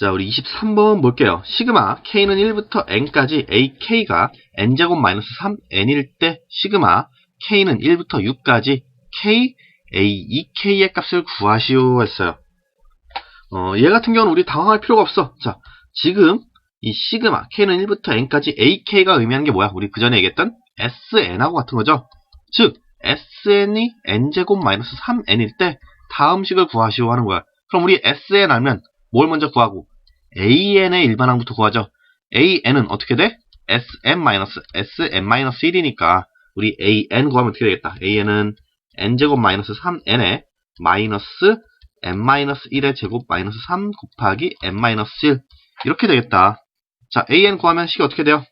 자, 우리 23번 볼게요. 시그마 k는 1부터 n까지 ak가 n제곱 마이너스 3n일 때 시그마 k는 1부터 6까지 k, a, 2k의 값을 구하시오 했어요. 얘 같은 경우는 우리 당황할 필요가 없어. 자, 지금 이 시그마 k는 1부터 n까지 ak가 의미하는 게 뭐야? 우리 그 전에 얘기했던 sn하고 같은 거죠. 즉 sn이 n제곱 마이너스 3n일 때 다음 식을 구하시오 하는 거야. 그럼 우리 sn 알면 뭘 먼저 구하고 an의 일반항부터 구하죠. an은 어떻게 돼? sn-1이니까 우리 an 구하면 어떻게 되겠다? an은 n제곱 마이너스 3n에 마이너스 n-1의 제곱 마이너스 3 곱하기 n-1 이렇게 되겠다. 자, an 구하면 식이 어떻게 돼요?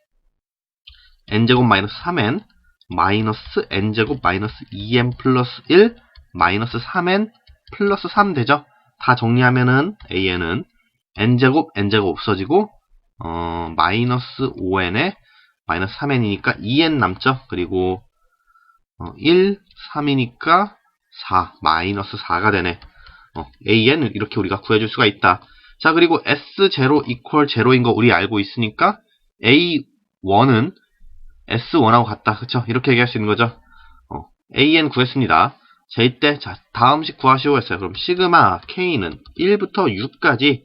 n제곱 마이너스 3n 마이너스 n제곱 마이너스 2n 플러스 1 마이너스 3n 플러스 3 되죠? 다 정리하면은 an은 n제곱 없어지고 마이너스 5n에 마이너스 3n이니까 2n 남죠? 그리고 1, 3이니까 4, 마이너스 4가 되네. an을 이렇게 우리가 구해줄 수가 있다. 자, 그리고 s0 equal 0인 거 우리 알고 있으니까 a1은 s1하고 같다. 그쵸? 이렇게 얘기할 수 있는 거죠. an 구했습니다. 자, 이때 자 다음 식 구하시오 했어요. 그럼 시그마 k는 1부터 6까지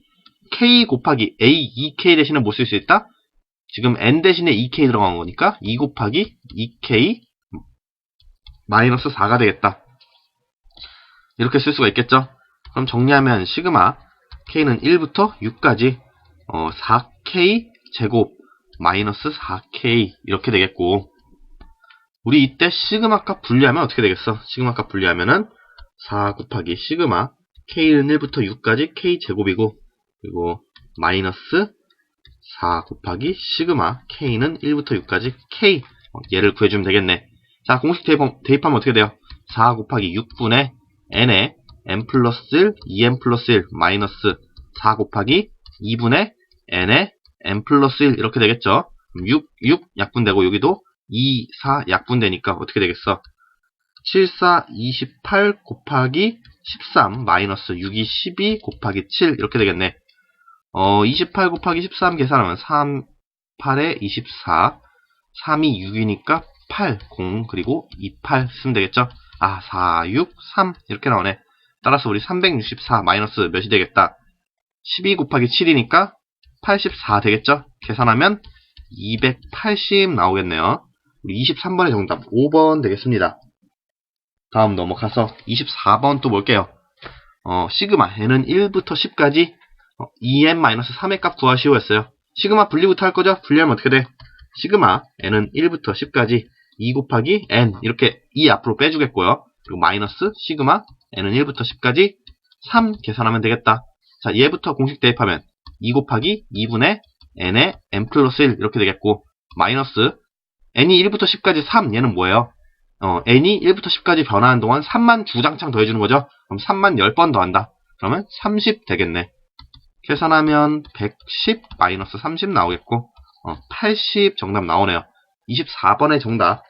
k 곱하기 a 2k 대신에 뭐 쓸 수 있다? 지금 n 대신에 2k 들어간 거니까 2 곱하기 2k 마이너스 4가 되겠다. 이렇게 쓸 수가 있겠죠? 그럼 정리하면 시그마 k는 1부터 6까지 4k 제곱 마이너스 4k 이렇게 되겠고, 우리 이때 시그마 값 분리하면 어떻게 되겠어? 시그마 값 분리하면은 4 곱하기 시그마 k는 1부터 6까지 k 제곱이고, 그리고 마이너스 4 곱하기 시그마 k는 1부터 6까지 k 얘를 구해주면 되겠네. 자, 공식 대입하면 어떻게 돼요? 4 곱하기 6분의 n에 n 플러스 1, 2n 플러스 1 마이너스 4 곱하기 2분의 n에 n 플러스 1 이렇게 되겠죠? 6 약분되고 여기도 2, 4 약분되니까 어떻게 되겠어? 7, 4, 28 곱하기 13 마이너스 6, 2, 12 곱하기 7 이렇게 되겠네. 28 곱하기 13 계산하면 3, 8에 24 3이 6이니까 8, 0 그리고 28 쓰면 되겠죠? 4, 6, 3 이렇게 나오네. 따라서 우리 364 마이너스 몇이 되겠다? 12 곱하기 7이니까 84 되겠죠? 계산하면 280 나오겠네요. 우리 23번의 정답 5번 되겠습니다. 다음 넘어가서 24번 또 볼게요. 시그마 n은 1부터 10까지 2n-3의 값 구하시오 했어요. 시그마 분리부터 할 거죠? 분리하면 어떻게 돼? 시그마 n은 1부터 10까지 2 곱하기 n 이렇게 2 앞으로 빼주겠고요. 그리고 마이너스 시그마 n은 1부터 10까지 3 계산하면 되겠다. 자, 얘부터 공식 대입하면 2 곱하기 2분의 n에 n 플러스 1 이렇게 되겠고, 마이너스 n이 1부터 10까지 3 얘는 뭐예요? n이 1부터 10까지 변하는 동안 3만 2장창 더해주는 거죠. 그럼 3만 10번 더한다. 그러면 30 되겠네. 계산하면 110 마이너스 30 나오겠고 80 정답 나오네요. 24번의 정답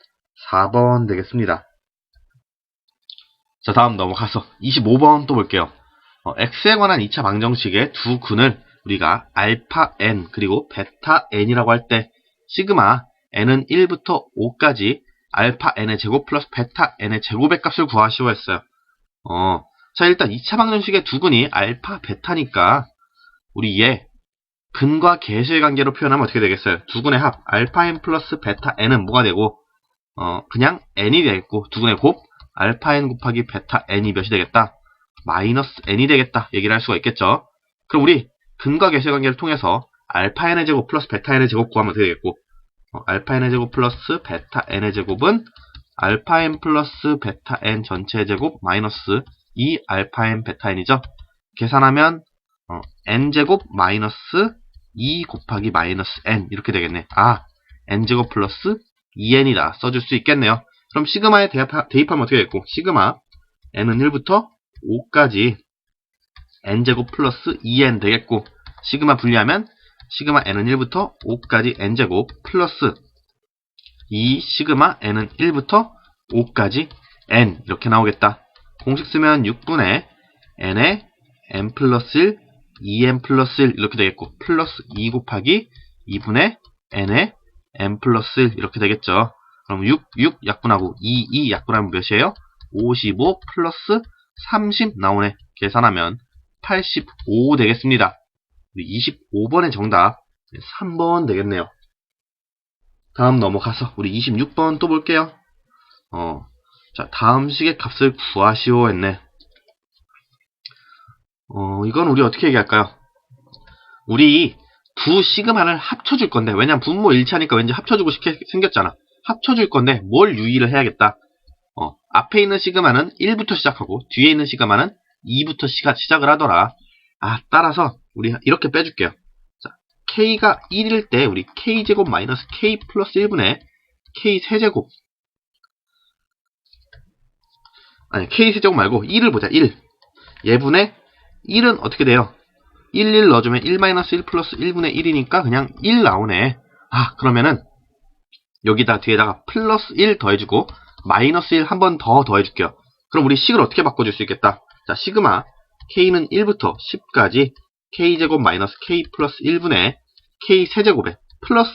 4번 되겠습니다. 자, 다음 넘어가서 25번 또 볼게요. x에 관한 2차 방정식의 두 근을 우리가 알파 n 그리고 베타 n이라고 할 때 시그마 n은 1부터 5까지 알파 n의 제곱 플러스 베타 n의 제곱의 값을 구하시오 했어요. 자, 일단 2차 방정식의 두 근이 알파 베타니까 우리 얘 근과 계수의 관계로 표현하면 어떻게 되겠어요? 두 근의 합 알파 n 플러스 베타 n은 뭐가 되고 그냥 n이 되겠고, 두 근의 곱 알파 n 곱하기 베타 n이 몇이 되겠다? 마이너스 n이 되겠다 얘기를 할 수가 있겠죠. 그럼 우리 근과 계수의 관계를 통해서 알파 n의 제곱 플러스 베타 n의 제곱 구하면 어떻게 되겠고, 알파 n의 제곱 플러스 베타 n의 제곱은 알파 n 플러스 베타 n 전체의 제곱 마이너스 2 알파 n 베타 n이죠. 계산하면 n제곱 마이너스 2 곱하기 마이너스 n 이렇게 되겠네. n제곱 플러스 2n이다 써줄 수 있겠네요. 그럼 시그마에 대입하면 어떻게 되겠고, 시그마 n은 1부터 5까지 n제곱 플러스 2n 되겠고, 시그마 분리하면 시그마 n은 1부터 5까지 n제곱 플러스 2 시그마 n은 1부터 5까지 n 이렇게 나오겠다. 공식 쓰면 6분의 n에 n 플러스 1 2n 플러스 1 이렇게 되겠고 플러스 2 곱하기 2분의 n의 n 플러스 1 이렇게 되겠죠. 그럼 6 약분하고 2 약분하면 몇이에요? 55 플러스 30 나오네. 계산하면 85 되겠습니다. 25번의 정답 3번 되겠네요. 다음 넘어가서 우리 26번 또 볼게요. 자, 다음 식의 값을 구하시오 했네. 이건 우리 어떻게 얘기할까요? 우리 두 시그마를 합쳐줄 건데, 왜냐면 분모 일치하니까 왠지 합쳐주고 싶게 생겼잖아. 합쳐줄 건데 뭘 유의를 해야겠다. 앞에 있는 시그마는 1부터 시작하고 뒤에 있는 시그마는 2부터 시작을 하더라. 따라서 우리 이렇게 빼줄게요. 자, k가 1일 때 우리 k제곱 마이너스 k 플러스 1분의 k 세제곱, 아니 k 세제곱 말고 1을 보자. 1 얘분의 1은 어떻게 돼요? 1 넣어주면 1 마이너스 1 플러스 1분의 1이니까 그냥 1 나오네. 그러면은 여기다 뒤에다가 플러스 1 더해주고 마이너스 1 한 번 더 더해줄게요. 그럼 우리 식을 어떻게 바꿔줄 수 있겠다? 자, 시그마 k는 1부터 10까지 k제곱 마이너스 k 플러스 1분의 k 세제곱에 플러스,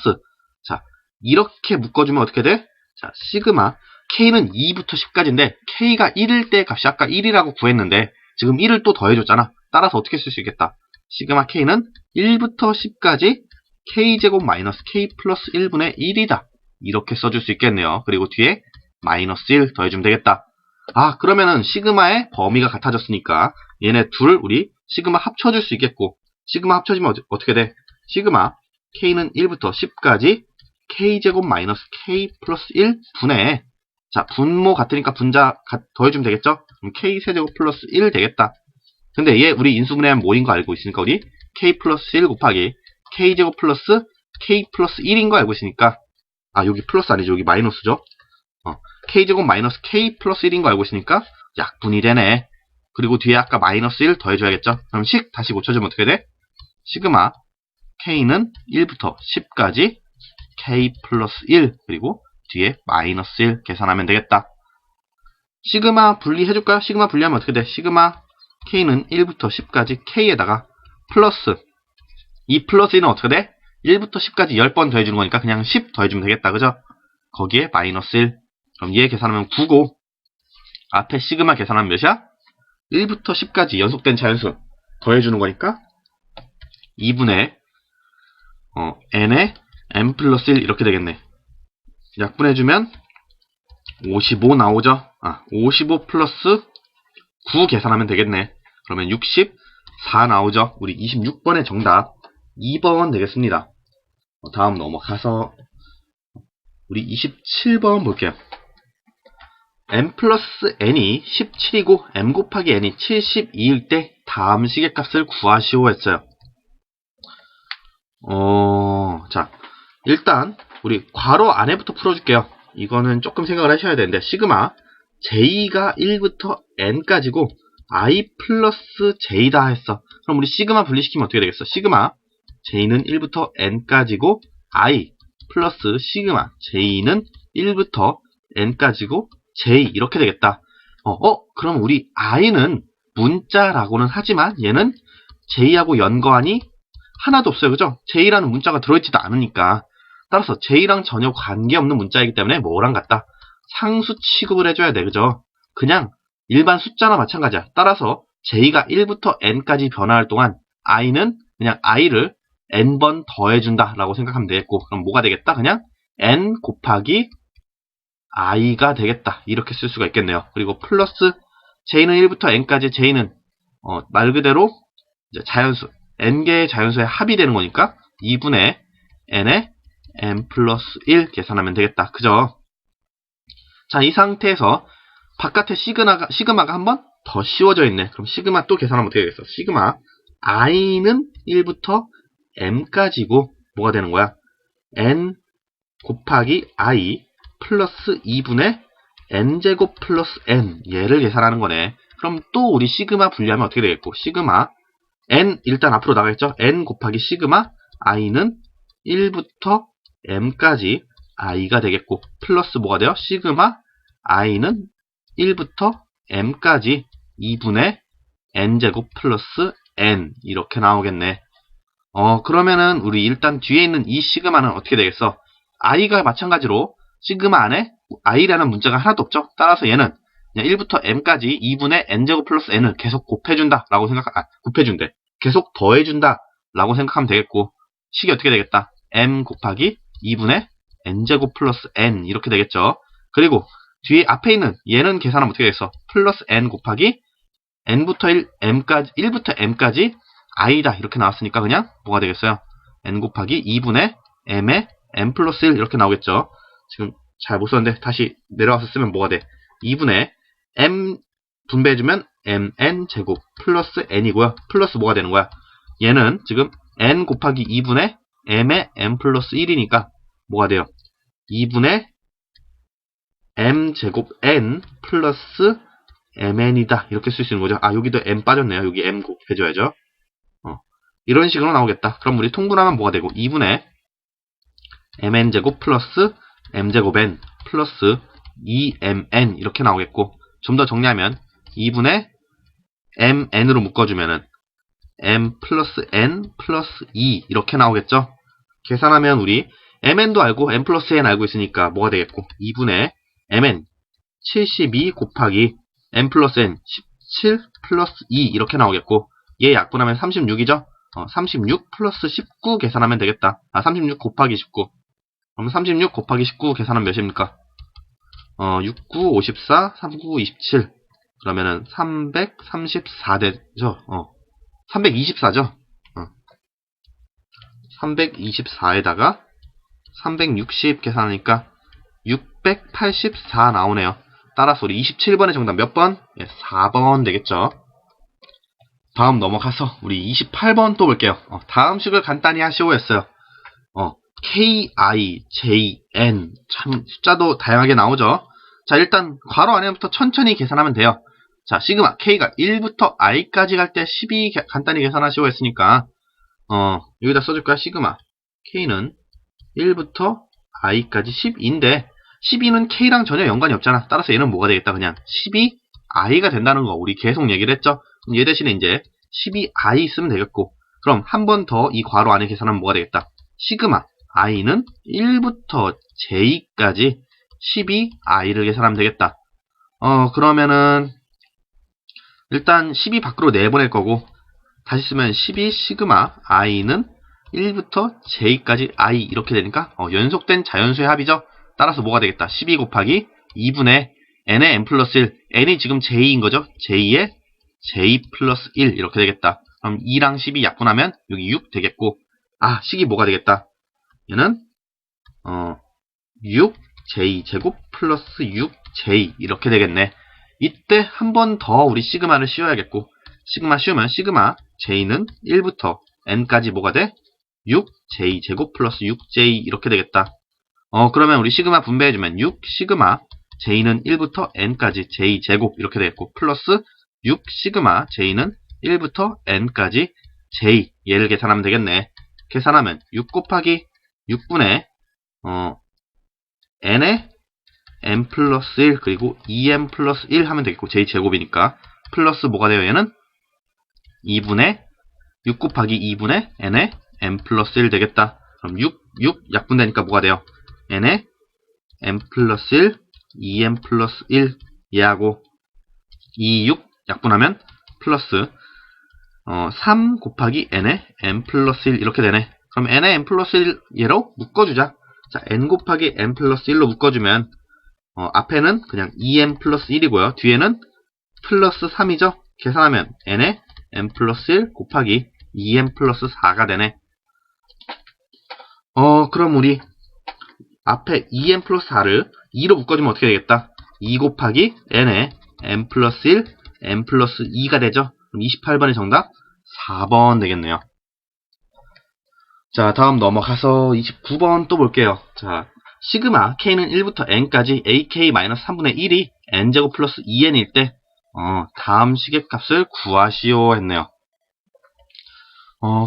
자, 이렇게 묶어주면 어떻게 돼? 자, 시그마 k는 2부터 10까지인데 k가 1일 때 값이 아까 1이라고 구했는데 지금 1을 또 더해줬잖아. 따라서 어떻게 쓸 수 있겠다? 시그마 k는 1부터 10까지 k제곱 마이너스 k 플러스 1분의 1이다. 이렇게 써줄 수 있겠네요. 그리고 뒤에 마이너스 1 더해주면 되겠다. 그러면은 시그마의 범위가 같아졌으니까 얘네 둘 우리 시그마 합쳐줄 수 있겠고, 시그마 합쳐지면 어떻게 돼? 시그마 k는 1부터 10까지 k제곱 마이너스 k 플러스 1분의, 자, 분모 같으니까 분자 더해주면 되겠죠? 그럼 k 세제곱 플러스 1 되겠다. 근데 얘 우리 인수분해하면 뭐인 거 알고 있으니까 우리 k 플러스 1 곱하기 k제곱 플러스 k 플러스 1인 거 알고 있으니까, 여기 플러스 아니죠. 여기 마이너스죠. k제곱 마이너스 k 플러스 1인 거 알고 있으니까 약분이 되네. 그리고 뒤에 아까 마이너스 1 더해줘야겠죠. 그럼 식 다시 고쳐주면 어떻게 돼? 시그마 k는 1부터 10까지 k 플러스 1 그리고 뒤에 마이너스 1 계산하면 되겠다. 시그마 분리해줄까요? 시그마 분리하면 어떻게 돼? 시그마 k는 1부터 10까지 k에다가 플러스, 이 플러스 1은 어떻게 돼? 1부터 10까지 10번 더해주는 거니까 그냥 10 더해주면 되겠다. 그죠? 거기에 마이너스 1. 그럼 얘 계산하면 9고, 앞에 시그마 계산하면 몇이야? 1부터 10까지 연속된 자연수 더해주는 거니까 2분의 n의 n 플러스 1 이렇게 되겠네. 약분해주면 55 나오죠? 55 플러스 9 계산하면 되겠네. 그러면 64 나오죠? 우리 26번의 정답 2번 되겠습니다. 다음 넘어가서 우리 27번 볼게요. m 플러스 n이 17이고 m 곱하기 n이 72일 때 다음 식의 값을 구하시오 했어요. 자, 일단 우리 괄호 안에부터 풀어줄게요. 이거는 조금 생각을 하셔야 되는데, 시그마 j가 1부터 n까지고 i 플러스 j다 했어. 그럼 우리 시그마 분리시키면 어떻게 되겠어? 시그마 j는 1부터 n까지고 i 플러스 시그마 j는 1부터 n까지고 j 이렇게 되겠다. 그럼 우리 i는 문자라고는 하지만 얘는 j하고 연관이 하나도 없어요. 그죠? j라는 문자가 들어있지도 않으니까. 따라서 j랑 전혀 관계없는 문자이기 때문에 뭐랑 같다? 상수 취급을 해줘야 돼. 그죠? 그냥 일반 숫자나 마찬가지야. 따라서 j가 1부터 n까지 변화할 동안 i는 그냥 i를 n번 더해준다 라고 생각하면 되겠고, 그럼 뭐가 되겠다? 그냥 n 곱하기 i가 되겠다. 이렇게 쓸 수가 있겠네요. 그리고 플러스 j는 1부터 n까지, j는 말 그대로 이제 자연수, n개의 자연수의 합이 되는 거니까 2분의 n의 n 플러스 1 계산하면 되겠다. 그죠? 자, 이 상태에서 바깥에 시그마가 한 번 더 씌워져 있네. 그럼 시그마 또 계산하면 어떻게 되겠어? 시그마 i는 1부터 m까지고 뭐가 되는 거야? n 곱하기 i 플러스 2분의 n제곱 플러스 n, 얘를 계산하는 거네. 그럼 또 우리 시그마 분리하면 어떻게 되겠고, 시그마 n 일단 앞으로 나가겠죠? n 곱하기 시그마 i는 1부터 m까지 i가 되겠고, 플러스 뭐가 돼요? 시그마 i는 1부터 m까지 2분의 n제곱 플러스 n 이렇게 나오겠네. 그러면은 우리 일단 뒤에 있는 이 시그마는 어떻게 되겠어? i가 마찬가지로 시그마 안에 i라는 문자가 하나도 없죠? 따라서 얘는 그냥 1부터 m까지 2분의 n제곱 플러스 n을 계속 곱해준다 라고 곱해준대. 계속 더해준다 라고 생각하면 되겠고, 식이 어떻게 되겠다? m 곱하기 2분의 n제곱 플러스 n 이렇게 되겠죠? 그리고 뒤에 앞에 있는 얘는 계산하면 어떻게 되겠어? 플러스 n 곱하기 n부터 1부터 m까지 i다 이렇게 나왔으니까 그냥 뭐가 되겠어요? n 곱하기 2분의 m의 m 플러스 1 이렇게 나오겠죠? 지금 잘 못 썼는데 다시 내려와서 쓰면 뭐가 돼? 2분의 m 분배해주면 mn 제곱 플러스 n이고요. 플러스 뭐가 되는 거야? 얘는 지금 n 곱하기 2분의 m의 m 플러스 1이니까 뭐가 돼요? 2분의 m 제곱 n 플러스 mn이다 이렇게 쓸 수 있는 거죠. 여기도 m 빠졌네요. 여기 m 곱해줘야죠. 이런 식으로 나오겠다. 그럼 우리 통분하면 뭐가 되고 2분의 mn 제곱 플러스 m 제곱 n 플러스 2mn 이렇게 나오겠고, 좀 더 정리하면 2분의 mn으로 묶어주면은 m 플러스 n 플러스 2 이렇게 나오겠죠. 계산하면 우리 mn도 알고 m 플러스 n 알고 있으니까 뭐가 되겠고 2분의 mn 72 곱하기 m 플러스 n 17 플러스 2 이렇게 나오겠고, 얘 약분하면 36이죠. 36 플러스 19 계산하면 되겠다. 36 곱하기 19. 그럼 36 곱하기 19 계산하면 몇입니까? 69, 54, 39, 27. 그러면은 334 되죠? 324죠? 324에다가 360 계산하니까 684 나오네요. 따라서 우리 27번의 정답 몇 번? 4번 되겠죠? 다음 넘어가서 우리 28번 또 볼게요. 다음 식을 간단히 하시오였어요. K, I, J, N 참 숫자도 다양하게 나오죠. 자, 일단 괄호 안에부터 천천히 계산하면 돼요. 자, 시그마 K가 1부터 I까지 갈 때 12 간단히 계산하시오 했으니까 여기다 써줄까요? 시그마 K는 1부터 I까지 10인데 12는 K랑 전혀 연관이 없잖아. 따라서 얘는 뭐가 되겠다? 그냥 12I가 된다는 거 우리 계속 얘기를 했죠. 얘 대신에 이제 12I 쓰면 되겠고, 그럼 한 번 더 이 괄호 안에 계산하면 뭐가 되겠다? 시그마 i는 1부터 j까지 12i를 계산하면 되겠다. 그러면은 일단 12 밖으로 내보낼 거고, 다시 쓰면 12 시그마 i는 1부터 j까지 i 이렇게 되니까 연속된 자연수의 합이죠. 따라서 뭐가 되겠다? 12 곱하기 2분의 n의 n 플러스 1, n이 지금 j인 거죠. j의 j 플러스 1 이렇게 되겠다. 그럼 2랑 12 약분하면 여기 6 되겠고, 식이 뭐가 되겠다? 얘는 6j 제곱 플러스 6j 이렇게 되겠네. 이때 한 번 더 우리 시그마를 씌워야겠고, 시그마 씌우면 시그마 j는 1부터 n까지 뭐가 돼? 6j 제곱 플러스 6j 이렇게 되겠다. 그러면 우리 시그마 분배해주면 6 시그마 j는 1부터 n까지 j 제곱 이렇게 되겠고, 플러스 6 시그마 j는 1부터 n까지 j 얘를 계산하면 되겠네. 계산하면 6 곱하기 6분의 n의 n 플러스 1 그리고 2n 플러스 1 하면 되겠고, j 제곱이니까 플러스 뭐가 돼요? 얘는 2분의 6 곱하기 2분의 n의 n 플러스 1 되겠다. 그럼 6 약분되니까 뭐가 돼요? n의 n 플러스 1 2n 플러스 1 얘하고 2, 6 약분하면 플러스 3 곱하기 n의 n 플러스 1 이렇게 되네. 그럼 n의 n 플러스 1 얘로 묶어주자. 자, n 곱하기 n 플러스 1로 묶어주면 앞에는 그냥 2n 플러스 1이고요. 뒤에는 플러스 3이죠. 계산하면 n의 n 플러스 1 곱하기 2n 플러스 4가 되네. 그럼 우리 앞에 2n 플러스 4를 2로 묶어주면 어떻게 되겠다? 2 곱하기 n의 n 플러스 1, n 플러스 2가 되죠. 그럼 28번의 정답 4번 되겠네요. 자, 다음 넘어가서 29번 또 볼게요. 자, 시그마 k는 1부터 n까지 ak-3분의 1이 n제곱 플러스 2n일 때 다음 식의 값을 구하시오 했네요.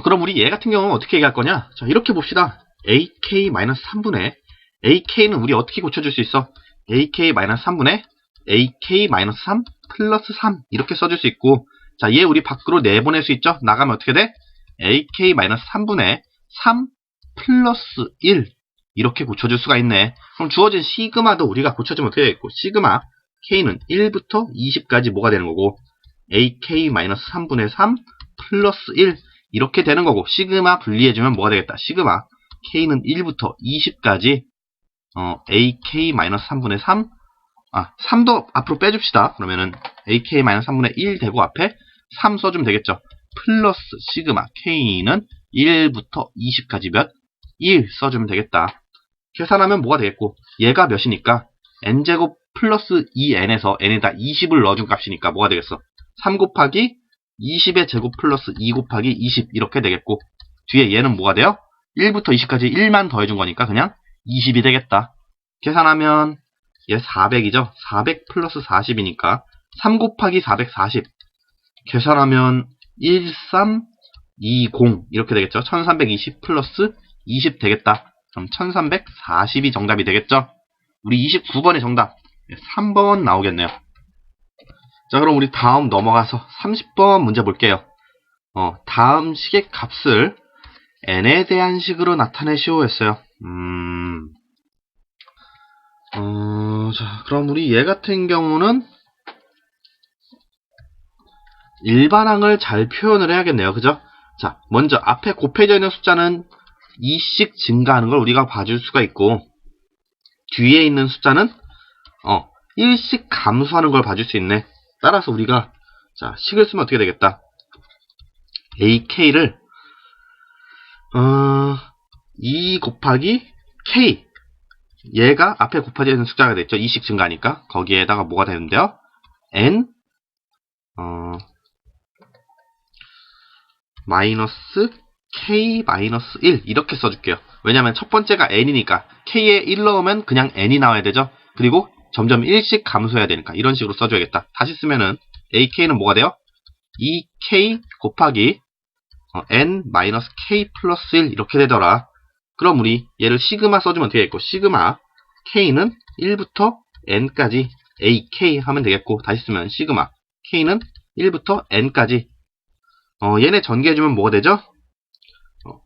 그럼 우리 얘 같은 경우는 어떻게 얘기할 거냐? 자, 이렇게 봅시다. ak-3분의 ak는 우리 어떻게 고쳐줄 수 있어? ak-3분의 ak-3 플러스 3 이렇게 써줄 수 있고, 자, 얘 우리 밖으로 내보낼 수 있죠? 나가면 어떻게 돼? ak-3분의 3 플러스 1 이렇게 고쳐줄 수가 있네. 그럼 주어진 시그마도 우리가 고쳐주면 어떻게 되겠고, 시그마 k는 1부터 20까지 뭐가 되는 거고, ak-3분의 3 플러스 1 이렇게 되는 거고, 시그마 분리해주면 뭐가 되겠다. 시그마 k는 1부터 20까지 ak-3분의 3 3도 앞으로 빼줍시다. 그러면은 ak-3분의 1 되고 앞에 3 써주면 되겠죠. 플러스 시그마 k는 1부터 20까지 몇? 1 써주면 되겠다. 계산하면 뭐가 되겠고, 얘가 몇이니까 n제곱 플러스 2n에서 n에다 20을 넣어준 값이니까 뭐가 되겠어? 3 곱하기 20의 제곱 플러스 2 곱하기 20 이렇게 되겠고, 뒤에 얘는 뭐가 돼요? 1부터 20까지 1만 더해준 거니까 그냥 20이 되겠다. 계산하면 얘 400이죠? 400 플러스 40이니까 3 곱하기 440 계산하면 1320 이렇게 되겠죠? 1320 플러스 20 되겠다. 그럼 1340이 정답이 되겠죠? 우리 29번의 정답 3번 나오겠네요. 자, 그럼 우리 다음 넘어가서 30번 문제 볼게요. 다음 식의 값을 n에 대한 식으로 나타내시오 했어요. 자, 그럼 우리 얘 같은 경우는 일반항을 잘 표현을 해야겠네요. 그죠? 자, 먼저 앞에 곱해져 있는 숫자는 2씩 증가하는 걸 우리가 봐줄 수가 있고, 뒤에 있는 숫자는 1씩 감소하는 걸 봐줄 수 있네. 따라서 우리가 자, 식을 쓰면 어떻게 되겠다. ak를 2 곱하기 k, 얘가 앞에 곱해져 있는 숫자가 됐죠. 2씩 증가하니까 거기에다가 뭐가 되는데요. n 마이너스 k 마이너스 1 이렇게 써줄게요. 왜냐면 첫 번째가 n이니까 k에 1 넣으면 그냥 n이 나와야 되죠. 그리고 점점 1씩 감소해야 되니까 이런 식으로 써줘야겠다. 다시 쓰면은 ak는 뭐가 돼요? 2k 곱하기 n 마이너스 k 플러스 1 이렇게 되더라. 그럼 우리 얘를 시그마 써주면 어떻게 되겠고, 시그마 k는 1부터 n까지 ak 하면 되겠고, 다시 쓰면 시그마 k는 1부터 n까지 얘네 전개해주면 뭐가 되죠?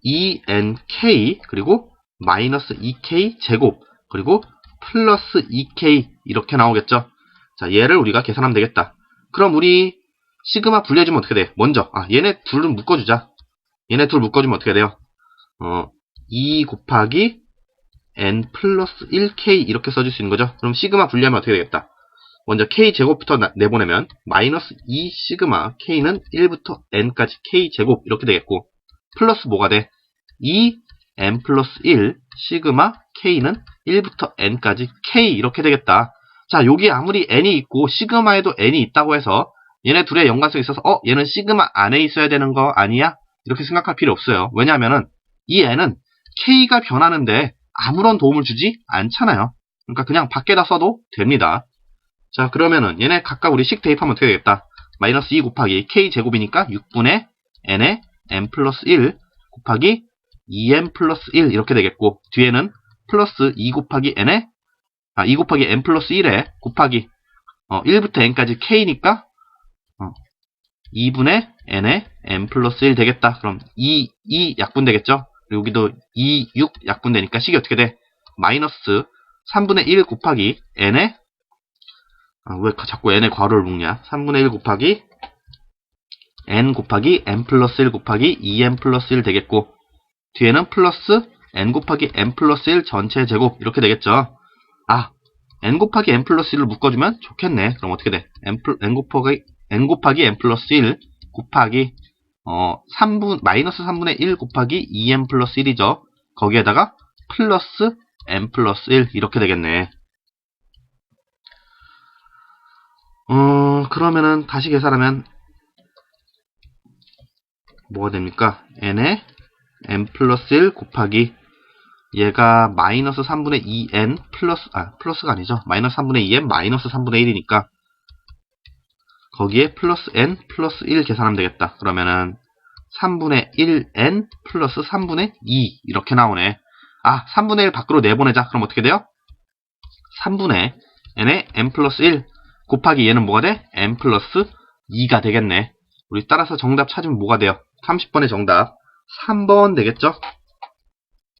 2nk 그리고 마이너스 2k 제곱 그리고 플러스 2k 이렇게 나오겠죠. 자, 얘를 우리가 계산하면 되겠다. 그럼 우리 시그마 분리해주면 어떻게 돼? 먼저 얘네 둘을 묶어주자. 얘네 둘 묶어주면 어떻게 돼요? 2 곱하기 n 플러스 1k 이렇게 써줄 수 있는 거죠. 그럼 시그마 분리하면 어떻게 되겠다? 먼저 k제곱부터 내보내면 마이너스 2 시그마 k는 1부터 n까지 k제곱 이렇게 되겠고, 플러스 뭐가 돼? 2n 플러스 1 시그마 k는 1부터 n까지 k 이렇게 되겠다. 자, 여기 아무리 n이 있고 시그마에도 n이 있다고 해서 얘네 둘의 연관성이 있어서 얘는 시그마 안에 있어야 되는 거 아니야? 이렇게 생각할 필요 없어요. 왜냐하면은 이 n은 k가 변하는데 아무런 도움을 주지 않잖아요. 그러니까 그냥 밖에다 써도 됩니다. 자, 그러면은 얘네 각각 우리 식 대입하면 어떻게 되겠다. 마이너스 2 곱하기 k제곱이니까 6분의 n에 n 플러스 1 곱하기 2n 플러스 1 이렇게 되겠고, 뒤에는 플러스 2 곱하기 n에 2 곱하기 n 플러스 1에 곱하기 1부터 n까지 k니까 2분의 n에 n 플러스 1 되겠다. 그럼 2 약분 되겠죠? 그리고 여기도 2, 6 약분 되니까 식이 어떻게 돼? 마이너스 3분의 1 곱하기 n에 왜 자꾸 n에 괄호를 묶냐? 3분의 1 곱하기 n 곱하기 n 플러스 1 곱하기 2n 플러스 1 되겠고, 뒤에는 플러스 n 곱하기 n 플러스 1 전체 제곱 이렇게 되겠죠. n 곱하기 n 플러스 1을 묶어주면 좋겠네. 그럼 어떻게 돼? n 곱하기 n 플러스 1 곱하기 마이너스 3분의 1 곱하기 2n 플러스 1이죠. 거기에다가 플러스 n 플러스 1 이렇게 되겠네. 그러면은 다시 계산하면 뭐가 됩니까? n에 n 플러스 1 곱하기 얘가 마이너스 3분의 2n 플러스가 아니죠. 마이너스 3분의 2n 마이너스 3분의 1이니까 거기에 플러스 n 플러스 1 계산하면 되겠다. 그러면은 3분의 1n 플러스 3분의 2 이렇게 나오네. 3분의 1 밖으로 내보내자. 그럼 어떻게 돼요? 3분의 n에 n 플러스 1 곱하기 얘는 뭐가 돼? n 플러스 2가 되겠네. 우리 따라서 정답 찾으면 뭐가 돼요? 30번의 정답 3번 되겠죠?